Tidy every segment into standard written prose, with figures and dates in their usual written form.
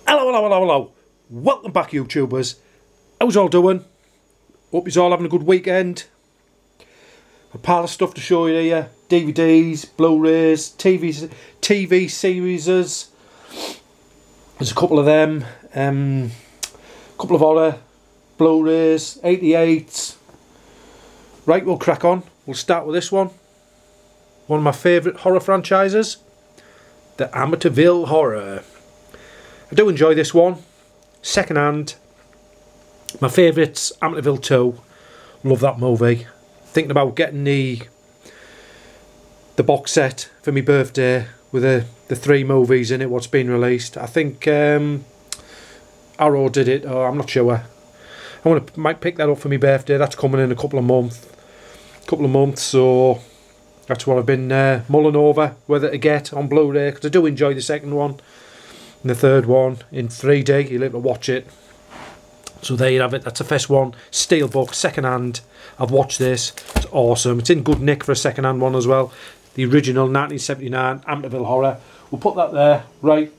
Hello, hello, hello, hello. Welcome back, YouTubers. How's you all doing? Hope you're all having a good weekend. A pile of stuff to show you here. DVDs, Blu-rays, TV series. There's a couple of them. A couple of other Blu-rays, 88s. Right, we'll crack on. We'll start with this one. One of my favourite horror franchises. The Amityville Horror. I do enjoy this one. Second hand. My favourite's Amityville 2. Love that movie. Thinking about getting the box set for my birthday with the 3 movies in it what's been released. I think Arrow did it, or I'm not sure. Might pick that up for my birthday. That's coming in a couple of months, so that's what I've been mulling over whether to get on Blu-ray, because I do enjoy the second one and the third one in 3D. You'll able to watch it. So there you have it. That's the first one. Steelbook, second hand. I've watched this. It's awesome. It's in good nick for a second hand one as well. The original 1979 Amityville Horror. We'll put that there. Right.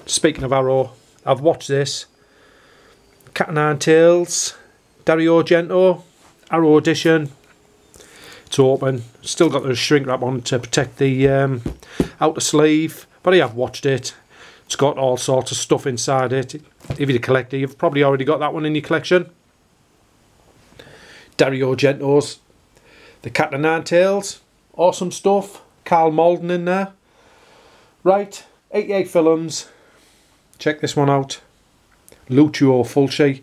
Speaking of Arrow, I've watched this. Cat o' Nine Tails, Dario Argento, Arrow edition. It's open. Still got the shrink wrap on to protect the outer sleeve. But I have watched it. It's got all sorts of stuff inside it. If you're a collector, you've probably already got that one in your collection. Dario Argento's The Cat o' Nine Tails. Awesome stuff. Carl Malden in there. Right, 88 films. Check this one out. Lucio Fulci.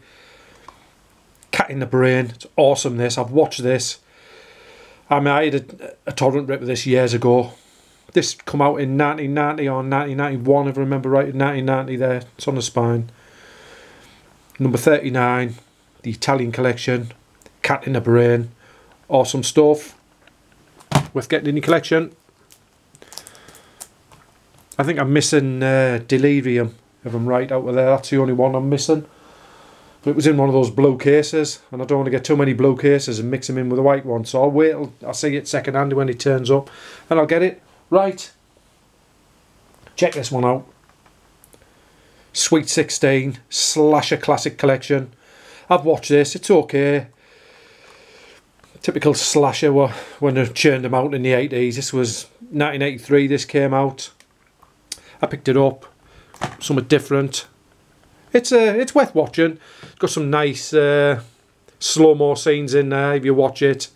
Cat in the Brain. It's awesome this. I've watched this. I mean, I had a torrent rip of this years ago. This come out in 1990 or 1991, if I remember right. 1990 there. It's on the spine. Number 39. The Italian collection. Cat in the Brain. Awesome stuff. Worth getting in your collection. I think I'm missing Delirium, if I'm right out of there. That's the only one I'm missing. But it was in one of those blue cases, and I don't want to get too many blue cases and mix them in with a white one. So I'll wait till I see it second hand when it turns up, and I'll get it. Right. Check this one out. Sweet 16 Slasher Classic Collection. I've watched this. It's okay. Typical slasher when they churned them out in the 80s. This was 1983 this came out. I picked it up. Something different. It's worth watching. It's got some nice slow-mo scenes in there if you watch it.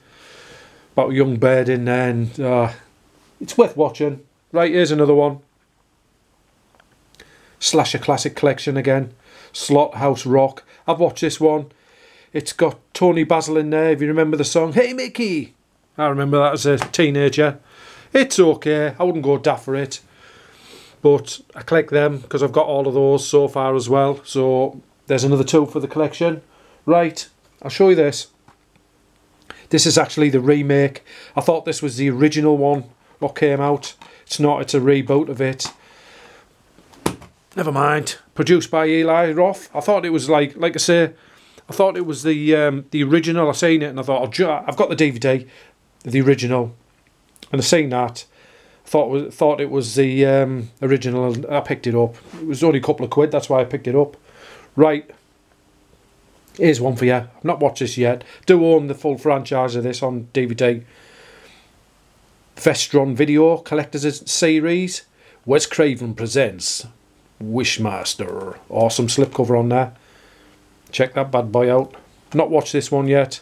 About a young bird in there, and it's worth watching. Right, here's another one. Slasher Classic Collection again. Slaughterhouse Rock. I've watched this one. It's got Tony Basil in there, if you remember the song Hey Mickey. I remember that as a teenager. It's okay. I wouldn't go daft for it. But I collect them because I've got all of those so far as well. So there's another 2 for the collection. Right, I'll show you this. This is actually the remake. I thought this was the original one what came out. It's not, it's a reboot of it. Never mind. Produced by Eli Roth. I thought it was like I say, I thought it was the original. I seen it and I thought, I've got the DVD, the original, and I seen that. Thought it was the original, and I picked it up. It was only a couple of quid, that's why I picked it up. Right, here's one for you. I've not watched this yet. Do own the full franchise of this on DVD. Vestron Video Collector's Series. Wes Craven presents Wishmaster. Awesome slipcover on there. Check that bad boy out. Not watched this one yet.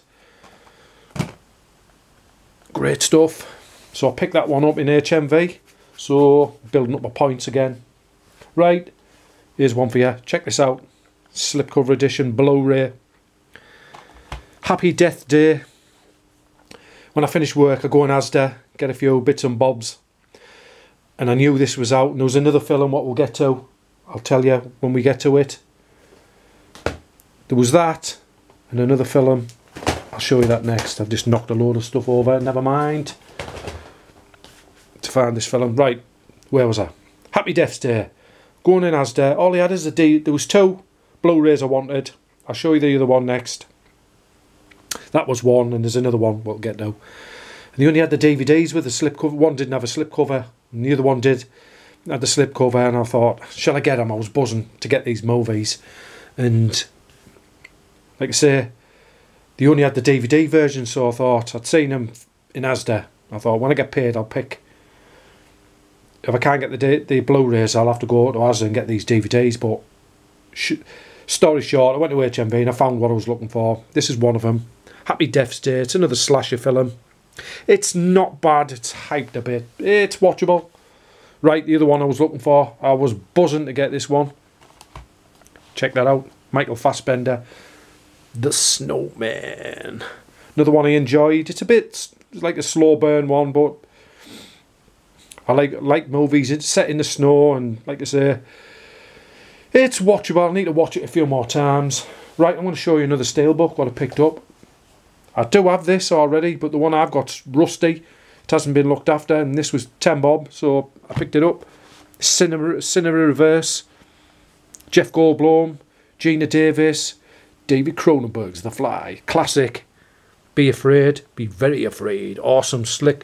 Great stuff. So I picked that one up in HMV. So building up my points again. Right, here's one for you. Check this out. Slipcover edition Blu-ray. Happy Death Day. When I finish work I go in Asda, get a few bits and bobs. And I knew this was out. And there was another film what we'll get to. I'll tell you when we get to it. There was that and another film. I'll show you that next. I've just knocked a load of stuff over. Never mind. To find this film. Right, where was I? Happy Death Day. Going in Asda. All he had is there was 2 Blu-rays I wanted. I'll show you the other one next. That was one, and there's another one we'll get now. And he only had the DVDs with the slipcover. One didn't have a slipcover, and the other one did. had the slipcover, and I thought, shall I get them? I was buzzing to get these movies, and like I say, they only had the DVD version, so I thought, I'd seen them in Asda. I thought, when I get paid, I'll pick. If I can't get the Blu-rays, I'll have to go to Asda and get these DVDs. But story short, I went to HMV and I found what I was looking for. This is one of them. Happy Death Day. It's another slasher film. It's not bad. It's hyped a bit. It's watchable. Right, the other one I was looking for. I was buzzing to get this one. Check that out. Michael Fassbender, The Snowman. Another one I enjoyed. It's a bit like a slow burn one, but I like movies. It's set in the snow, and like I say, it's watchable. I need to watch it a few more times. Right, I'm going to show you another steelbook, what I picked up. I do have this already, but the one I've got's rusty. It hasn't been looked after, and this was 10 bob, so I picked it up. Cinema Reverse, Jeff Goldblum, Gina Davis, David Cronenberg's The Fly. Classic. Be afraid, be very afraid. Awesome, slick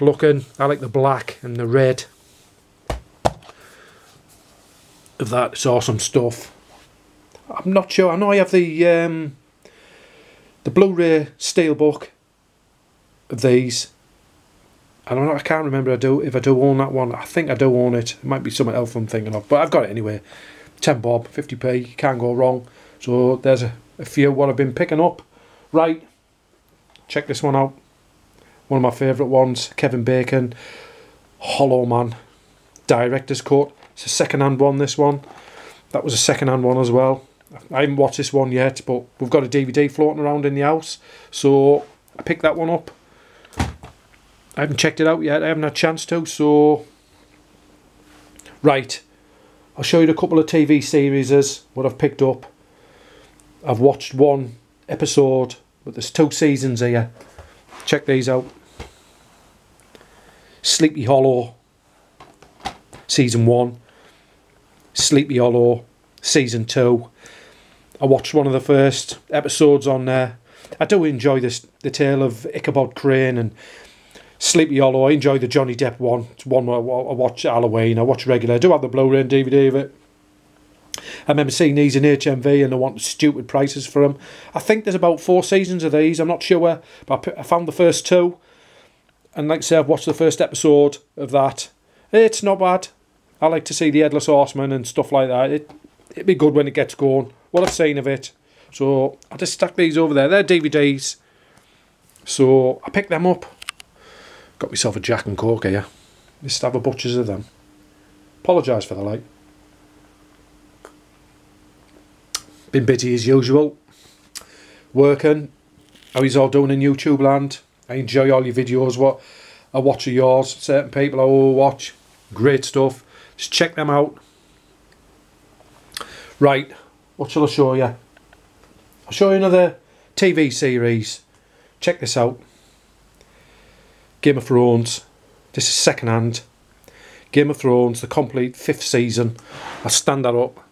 looking. I like the black and the red of that. It's awesome stuff. I'm not sure. I know I have the Blu-ray steelbook of these. I can't remember if I do own that one. I think I do own it. It might be something else I'm thinking of, but I've got it anyway. 10 bob, 50p, can't go wrong. So there's a few what I've been picking up. Right, check this one out. One of my favourite ones, Kevin Bacon, Hollow Man, director's cut. It's a second-hand one, this one. That was a second-hand one as well. I haven't watched this one yet, but we've got a DVD floating around in the house, so I picked that one up. I haven't checked it out yet, I haven't had a chance to, so... Right, I'll show you a couple of TV series, what I've picked up. I've watched one episode, but there's 2 seasons here. Check these out. Sleepy Hollow, Season 1. Sleepy Hollow, Season 2. I watched one of the first episodes on there. I do enjoy the tale of Ichabod Crane and Sleepy Hollow. I enjoy the Johnny Depp one. It's one where I watch Halloween. I watch regular. I do have the Blu-ray and DVD of it. I remember seeing these in HMV and I wanted stupid prices for them. I think there's about 4 seasons of these. I'm not sure, but I found the first 2. And like I say, I've watched the first episode of that. It's not bad. I like to see the Headless Horseman and stuff like that. It'd be good when it gets going. What I've seen of it. So I just stuck these over there. They're DVDs. So I picked them up. Got myself a Jack and Coke here. Just have a butcher's of them. Apologise for the light. Been busy as usual. Working. How he's all doing in YouTube land. I enjoy all your videos. What I watch of yours. Certain people I will watch. Great stuff. Just check them out. Right. What shall I show you? I'll show you another TV series. Check this out. Game of Thrones. This is second hand. Game of Thrones, the complete 5th season. I'll stand that up.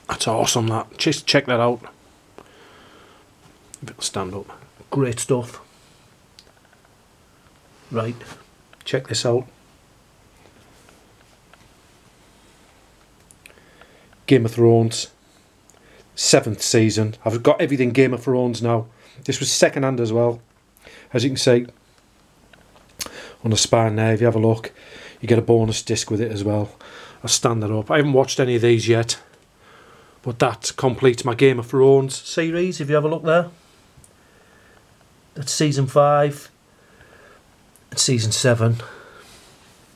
That's awesome, that. Just check that out. If it'll stand up. Great stuff. Right. Check this out. Game of Thrones. 7th season. I've got everything Game of Thrones now. This was second hand as well. As you can see on the spine there, if you have a look, you get a bonus disc with it as well. I'll stand that up. I haven't watched any of these yet, but that completes my Game of Thrones series. If you have a look there, that's season 5 and season 7.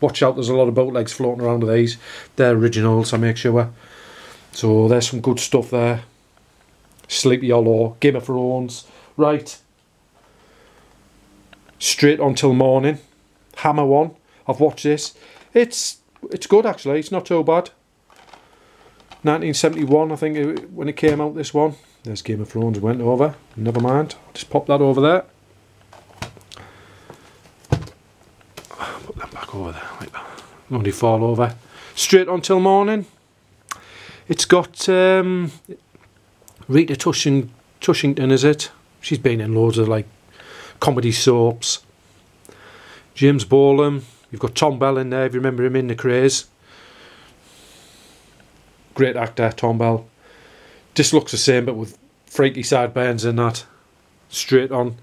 Watch out, there's a lot of bootlegs floating around with these. They're originals, I make sure. So there's some good stuff there. Sleepy Hollow, Game of Thrones. Right. Straight on till morning. Hammer one. I've watched this. It's good actually. It's not too bad. 1971, I think, when it came out. This one. There's Game of Thrones. Went over. Never mind. I'll just pop that over there. Put that back over there like that. Only fall over. Straight on till morning. It's got Rita Tushington, is it? She's been in loads of like comedy soaps. James Bolam, You've got Tom Bell in there, if you remember him in The Craze. Great actor, Tom Bell. Just looks the same, but with freaky sideburns and that. Straight on.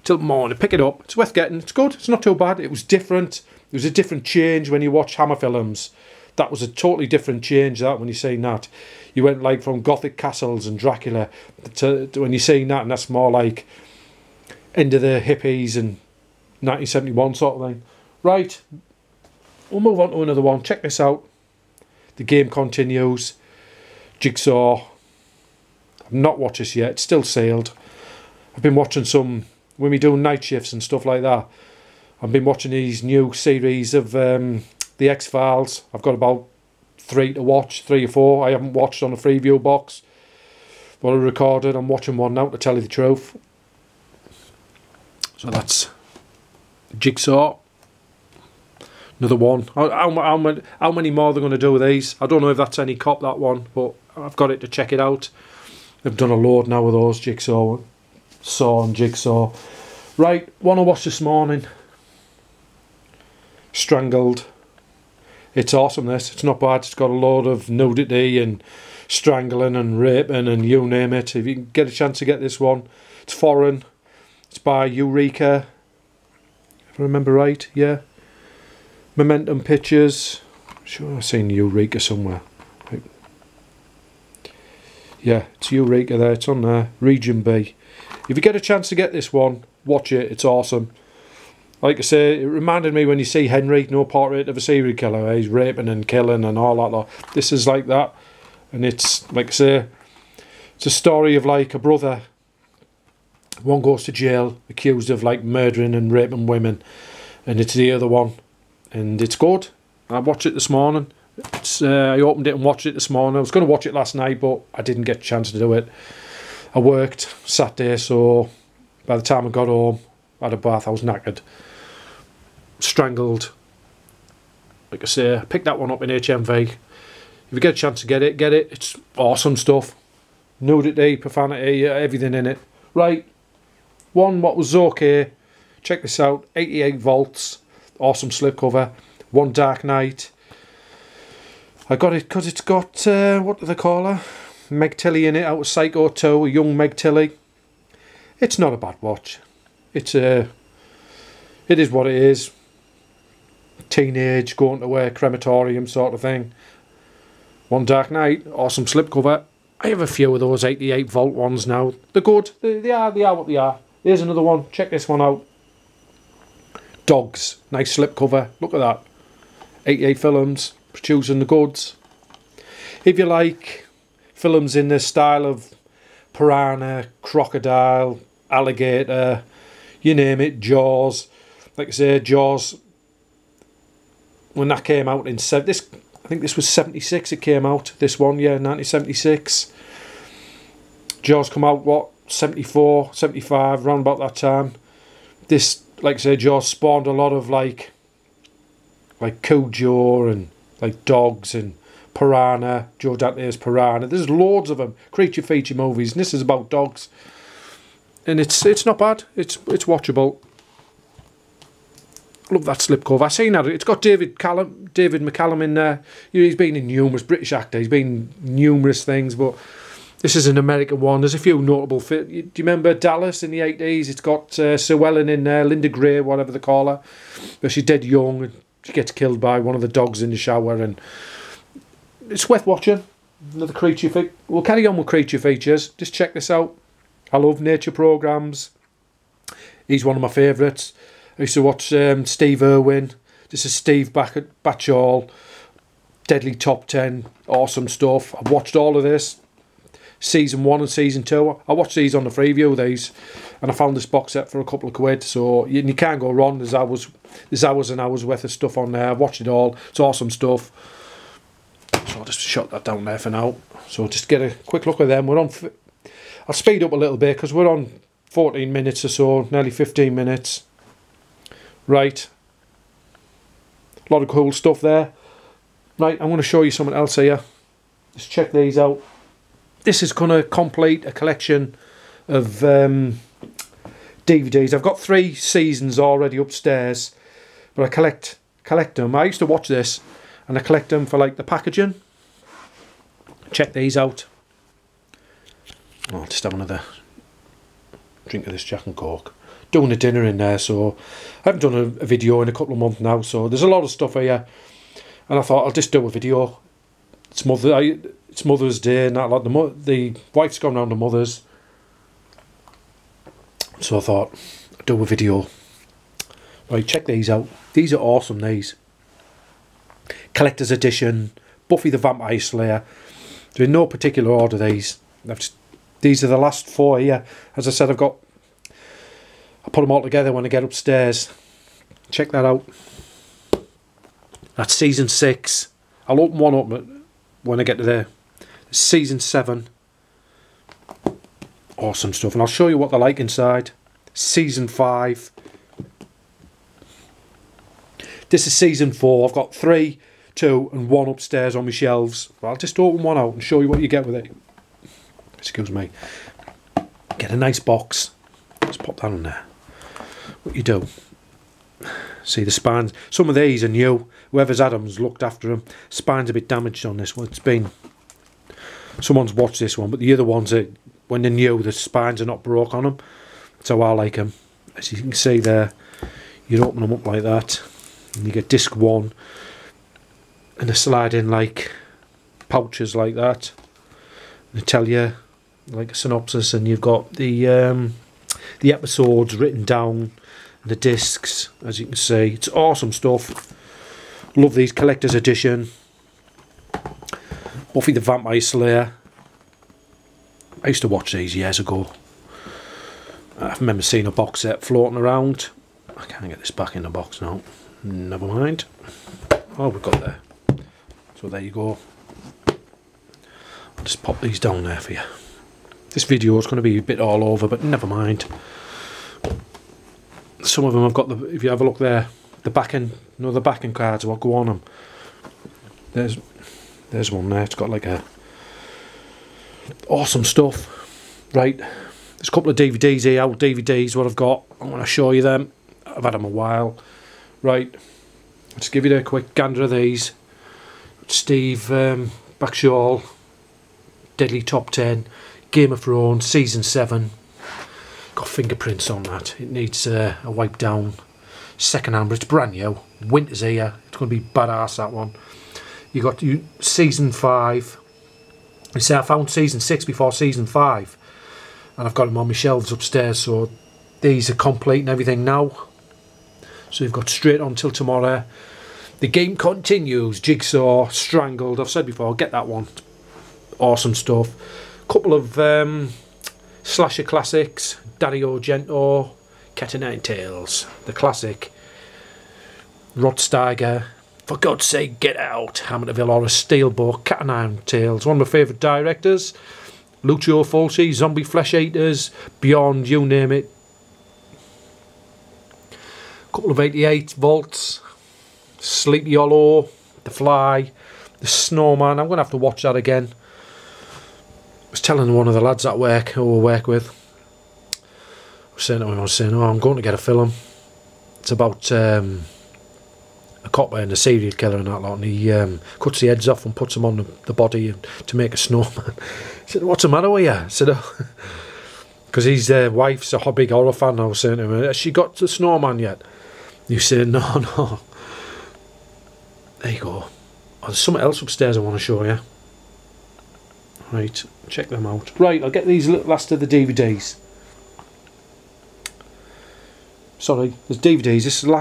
Till morning, pick it up. It's worth getting. It's good. It's not too bad. It was different. It was a different change when you watch Hammer films. That was a totally different change, that, when you're seeing that. You went like from Gothic castles and Dracula to when you're seeing that, and that's more like into the hippies and 1971 sort of thing. Right, we'll move on to another one. Check this out. The game continues. Jigsaw. I've not watched this yet. It's still sealed. I've been watching some, when we do night shifts and stuff like that, I've been watching these new series of The X-Files. I've got about 3 to watch, 3 or 4. I haven't watched on a Freeview box. What I recorded, I'm watching one now, to tell you the truth. So that's Jigsaw. Another one. How many more they're going to do with these? I don't know if that's any cop, that one, but I've got it to check it out. They've done a load now with those, Jigsaw, Saw and Jigsaw. Right, one I watched this morning. Strangled. It's awesome, this. It's not bad. It's got a load of nudity and strangling and raping and you name it. If you can get a chance to get this one. It's foreign. It's by Eureka. If I remember right, yeah. Momentum Pictures. I'm sure I've seen Eureka somewhere. Right. Yeah, it's Eureka there. It's on there. Region B. If you get a chance to get this one, watch it. It's awesome. Like I say, it reminded me when you see Henry, No Portrait of a Serial Killer. He's raping and killing and all that lot. This is like that. And it's, like I say, it's a story of like a brother. One goes to jail, accused of like murdering and raping women. And it's the other one. And it's good. I watched it this morning. I opened it and watched it this morning. I was going to watch it last night, but I didn't get a chance to do it. I worked Saturday, so by the time I got home, I had a bath, I was knackered. Strangled. Like I say, I picked that one up in HMV. If you get a chance to get it, get it. It's awesome stuff. Nudity, profanity, everything in it. Right, one what was okay. Check this out, 88 volts. Awesome slipcover. One Dark Night. I got it because it's got, what do they call her? Meg Tilly in it, out of Psycho 2, a young Meg Tilly. It's not a bad watch. It is what it is. Teenage, going to a crematorium sort of thing. One Dark Night, awesome slipcover. I have a few of those 88 volt ones now. They're good. They are what they are. Here's another one. Check this one out. Dogs. Nice slipcover. Look at that. 88 films. Producing the goods. If you like films in the style of Piranha, Crocodile, Alligator, you name it, Jaws. Like I say, Jaws, when that came out in I think this was 76 it came out, this one, yeah, 1976. Jaws come out, what, 74, 75, round about that time. This, like I say, Jaws spawned a lot of like Cujo and like dogs and Piranha, Joe Dante's Piranha. There's loads of them, creature feature movies, and this is about dogs. And it's not bad, it's watchable. Love that slipcover. I seen that. It's got David McCallum in there. He's been in numerous, British actor. He's been in numerous things, but this is an American one. There's a few notable. Do you remember Dallas in the 80s? It's got Sue Ellen in there, Linda Gray, whatever they call her. But she's dead young. And she gets killed by one of the dogs in the shower, and it's worth watching. Another creature. We'll carry on with creature features. Just check this out. I love nature programs. He's one of my favourites. I used to watch Steve Irwin. This is Steve Batchall. Deadly Top 10. Awesome stuff. I've watched all of this. Season 1 and Season 2. I watched these on the Freeview, these. And I found this box set for a couple of quid. So you can't go wrong. There's hours and hours worth of stuff on there. I've watched it all. It's awesome stuff. So I'll just shut that down there for now. So just get a quick look at them. We're on... I'll speed up a little bit because we're on 14 minutes or so. Nearly 15 minutes. Right, a lot of cool stuff there. Right, I'm going to show you something else here. Just check these out. This is going to complete a collection of DVDs. I've got 3 seasons already upstairs, but I collect collect them. I used to watch this and I collect them for like the packaging. Check these out. Oh, just have another drink of this Jack and Coke. Doing a dinner in there, so I haven't done a video in a couple of months now, so there's a lot of stuff here, and I thought I'll just do a video. It's Mother's Day and that, like the wife's gone round to Mother's, so I thought I'd do a video. Right, check these out. These are awesome, these. Collector's Edition, Buffy the Vampire Slayer. They're in no particular order, these. These are the last 4 here. As I said, I'll put them all together when I get upstairs. Check that out. That's season 6. I'll open one up when I get to there. Season 7. Awesome stuff. And I'll show you what they're like inside. Season 5. This is season 4. I've got 3, 2 and 1 upstairs on my shelves. I'll just open one out and show you what you get with it. Excuse me. Get a nice box. Just pop that on there. What you do, see the spines, some of these are new, whoever's had them's looked after them. Spine's a bit damaged on this one. It's been, someone's watched this one, but the other ones are, when they're new, the spines are not broke on them. That's how I like them. As you can see there, you open them up like that and you get disc 1 and they slide in like pouches like that. They tell you like a synopsis, and you've got the episodes written down, the discs, as you can see. It's awesome stuff. Love these. Collector's Edition. Buffy the Vampire Slayer. I used to watch these years ago. I remember seeing a box set floating around. I can't get this back in the box now. Never mind. Oh, we've got there. So there you go. I'll just pop these down there for you. This video is going to be a bit all over, but never mind. Some of them have got the, if you have a look there, the backing, you know, the backing cards, what go on them. There's one there. It's got like a awesome stuff. Right, there's a couple of DVDs here, old DVDs. What I've got, I'm going to show you them. I've had them a while. Right, let's give you a quick gander of these. Steve Backshall, Deadly Top 10, Game of Thrones, Season 7. Got fingerprints on that. It needs a wipe down. Second hand, but it's brand new. Winter's here. It's going to be badass, that one. You got Season 5. You see, I found Season 6 before Season 5. And I've got them on my shelves upstairs, so these are complete and everything now. So you've got straight on till tomorrow. The Game Continues. Jigsaw, Strangled. I've said before, get that one. Awesome stuff. Couple of slasher classics. Dario Argento, Cat o' Nine Tails, the classic. Rod Steiger, For God's Sake Get Out, Amityville Horror, Steelbook, Cat o' Nine Tails. One of my favourite directors. Lucio Fulci, Zombie Flesh Eaters, Beyond, you name it. Couple of 88 volts, Sleepy Hollow, The Fly, The Snowman. I'm going to have to watch that again. I was telling one of the lads at work who I work with, I was saying, oh, I'm going to get a film. It's about a copper and a serial killer and that lot, and he cuts the heads off and puts them on the body to make a snowman. He said, what's the matter with you? I said, oh, because his wife's a big horror fan. I was saying to him, has she got the snowman yet? You said, no. There you go. Oh, there's something else upstairs I want to show you. Right, check them out. Right, I'll get these last of the DVDs. Sorry, there's DVDs. This is the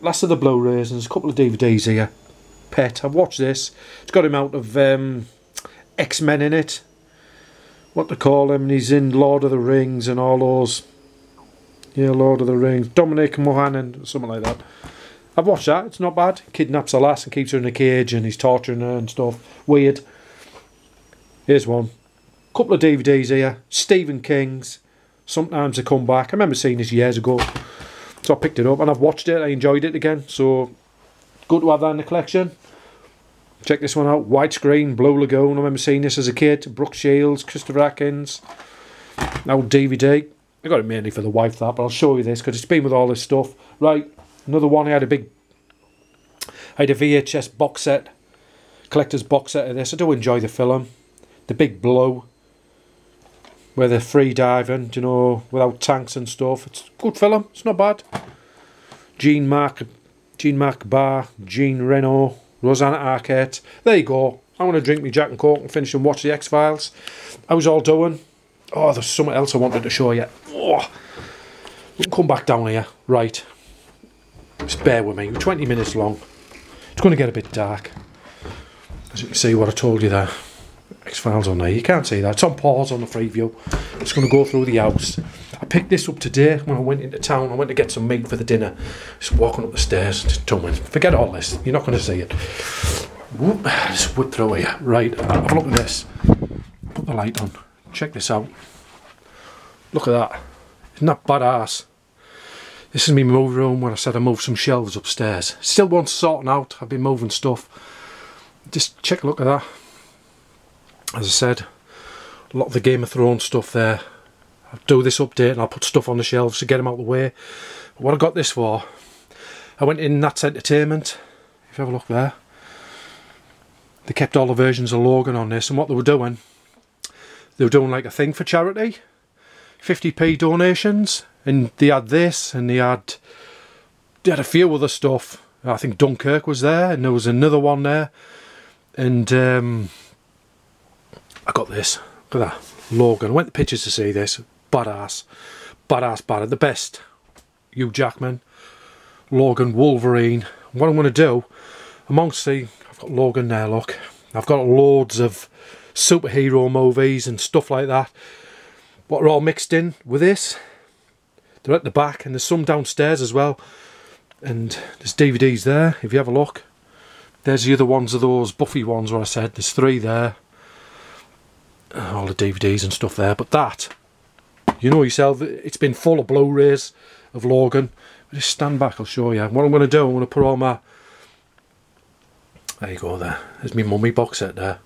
last of the Blu-rays, and there's a couple of DVDs here. Pet, I've watched this. It's got him out of X-Men in it. What they call him, and he's in Lord of the Rings and all those. Yeah, Lord of the Rings. Dominic Mohannan, something like that. I've watched that, it's not bad. Kidnaps a lass and keeps her in a cage and he's torturing her and stuff. Weird. Here's one. Couple of DVDs here. Stephen King's. Sometimes They Come Back. I remember seeing this years ago. So I picked it up and I've watched it. I enjoyed it again. So good to have that in the collection. Check this one out. Widescreen, Blue Lagoon. I remember seeing this as a kid. Brooke Shields, Christopher Atkins. Now DVD. I got it mainly for the wife, that, but I'll show you this because it's been with all this stuff. Right, another one. I had a big I had a VHS box set, collector's box set of this. I do enjoy the film. The Big Blow, where they're free diving, you know, without tanks and stuff. It's a good film, it's not bad. Jean-Marc Barr, Jean Reno, Rosanna Arquette. There you go. I want to drink me Jack and Coke and finish and watch the X-Files. How's all doing? Oh, there's something else I wanted to show you. Oh, we can come back down here. Right. Just bear with me. We're 20 minutes long. It's going to get a bit dark. As you can see what I told you there. X-Files on there. You can't see that. It's on pause on the free view. It's going to go through the house. I picked this up today when I went into town. I went to get some meat for the dinner. Just walking up the stairs. Just tumbling. Forget all this. You're not going to see it. Whoop. Just whip through here. Right. Have a look at this. Put the light on. Check this out. Look at that. Isn't that badass? This is my movie room when I said I moved some shelves upstairs. Still wants sorting out. I've been moving stuff. Just check a look at that. As I said, a lot of the Game of Thrones stuff there. I'll do this update and I'll put stuff on the shelves to get them out of the way. But what I got this for, I went in That's Entertainment. If you have a look there. They kept all the versions of Logan on this, and what they were doing like a thing for charity. 50p donations, and they had this, and they had a few other stuff. I think Dunkirk was there, and there was another one there. And I got this. Look at that. Logan. I went to pictures to see this. Badass. Badass, badass. The best. Hugh Jackman. Logan, Wolverine. What I'm going to do, amongst the... I've got Logan there, look. I've got loads of superhero movies and stuff like that. What are all mixed in with this. They're at the back, and there's some downstairs as well. And there's DVDs there, if you have a look. There's the other ones of those Buffy ones where I said there's 3 there. All the DVDs and stuff there. But that, you know yourself, it's been full of Blu-rays of Logan. Just stand back, I'll show you. What I'm going to do, I'm going to put all my... There you go there. There's my Mummy box set there.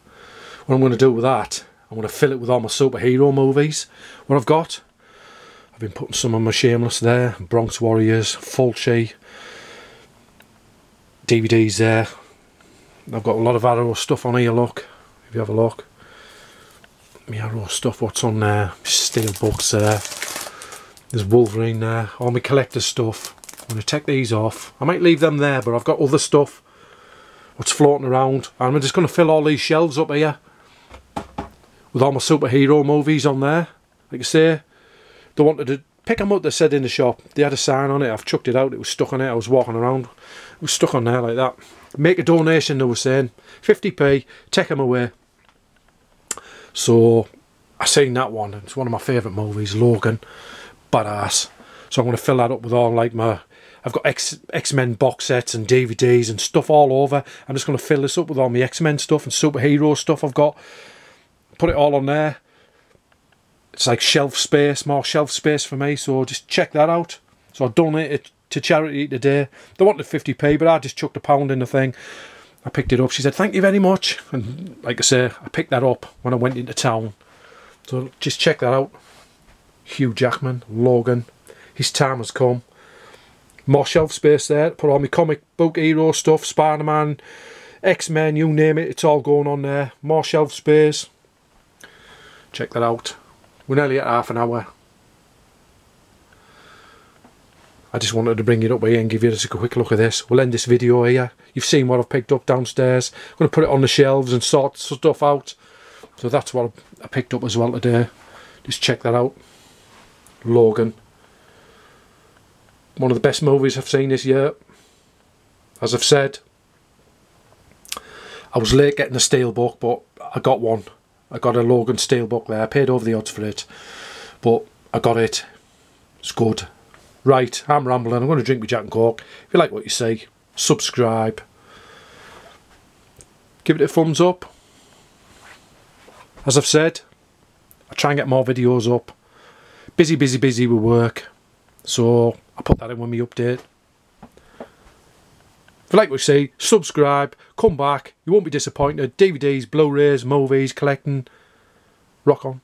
What I'm going to do with that, I'm going to fill it with all my superhero movies. What I've got, I've been putting some of my Shameless there. Bronx Warriors, Fulci. DVDs there. I've got a lot of Arrow stuff on here, look. If you have a look. My Arrow stuff, what's on there? Steel books there. There's Wolverine there. All my collector stuff. I'm going to take these off. I might leave them there, but I've got other stuff what's floating around. And I'm just going to fill all these shelves up here with all my superhero movies on there. Like I say, they wanted to pick them up, they said in the shop. They had a sign on it. I've chucked it out. It was stuck on it. I was walking around. It was stuck on there like that. Make a donation, they were saying. 50p, take them away. So, I seen that one. It's one of my favourite movies, Logan. Badass. So I'm going to fill that up with all like my... I've got X-Men box sets and DVDs and stuff all over. I'm just going to fill this up with all my X-Men stuff and superhero stuff I've got. Put it all on there. It's like shelf space, more shelf space for me. So just check that out. So I donated it to charity today. They wanted 50p, but I just chucked £1 in the thing. I picked it up. She said, thank you very much. And like I say, I picked that up when I went into town. So just check that out. Hugh Jackman, Logan. His time has come. More shelf space there. Put all my comic book hero stuff. Spider-Man, X-Men, you name it. It's all going on there. More shelf space. Check that out. We're nearly at half an hour. I just wanted to bring it up here and give you just a quick look at this. We'll end this video here. You've seen what I've picked up downstairs. I'm going to put it on the shelves and sort stuff out. So that's what I picked up as well today. Just check that out. Logan. One of the best movies I've seen this year. As I've said, I was late getting a steelbook, but I got one. I got a Logan steelbook there. I paid over the odds for it, but I got it. It's good. Right, I'm rambling. I'm going to drink my Jack and Coke. If you like what you see, subscribe. Give it a thumbs up. As I've said, I try and get more videos up. Busy with work. So I put that in with me update. If you like what you see, subscribe, come back. You won't be disappointed. DVDs, Blu-rays, movies, collecting. Rock on.